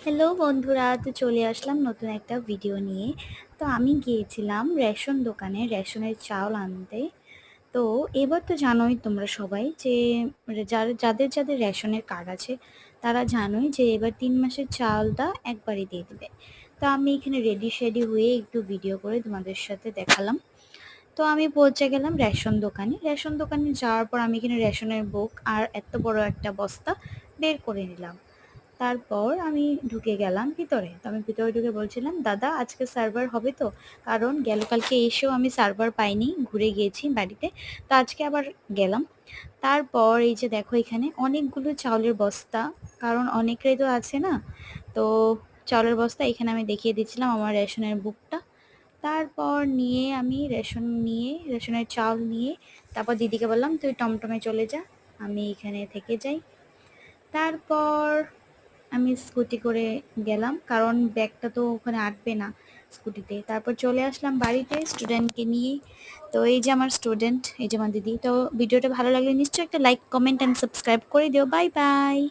Hello বন্ধুরা, তো চলে আসলাম নতুন একটা ভিডিও নিয়ে। তো আমি গিয়েছিলাম রেশন দোকানে রেশনের চাউল আনতে। তো এবার তো জানোই তোমরা সবাই যে যাদের রেশনের কার্ড আছে তারা জানোই যে এবার 3 মাসের চালটা একবারই দিয়ে দিবে। তো আমি এখানে রেডি শেডি হয়ে একটু ভিডিও করে তোমাদের সাথে দেখালাম। তো আমি পৌঁছে গেলাম রেশন দোকানে যাওয়ার পর আমি এখানে রেশনের বুক আর এত বড় একটা বস্তা বের করে নিলাম। তারপর আমি ঢুকে গেলাম ভিতরে। তো আমি ভিতরে ঢুকে বলছিলাম, "দাদা আজকে সার্ভার হবে তো?" কারণ কালকে এসেও আমি সার্ভার পাইনি, ঘুরে গিয়েছি বাড়িতে। তো আজকে আবার গেলাম। তারপর এই যে দেখো এখানে অনেকগুলো চাউলের বস্তা, কারণ অনেকেরই তো আছে না? তো চাউলের বস্তা এখানে আমি দেখিয়ে দিচ্ছিলাম আমার রেশনের বুকটা। তারপর আমি রেশনের চাউল নিয়ে তারপর দিদিকে বললাম, "তুই টমটমে চলে যা, আমি এখানে থেকে যাই।" তারপর আমি স্কুটি করে গেলাম, কারণ ব্যাগটা তো ওখানে আটবে না স্কুটিতে। তারপর চলে আসলাম বাড়িতে স্টুডেন্টকে নিয়ে। তো এই যে আমার স্টুডেন্ট, এই যে আমার দিদি। তো ভিডিওটা ভালো লাগলে নিশ্চয়ই একটা লাইক, কমেন্ট অ্যান্ড সাবস্ক্রাইব করে দিও। Bye bye.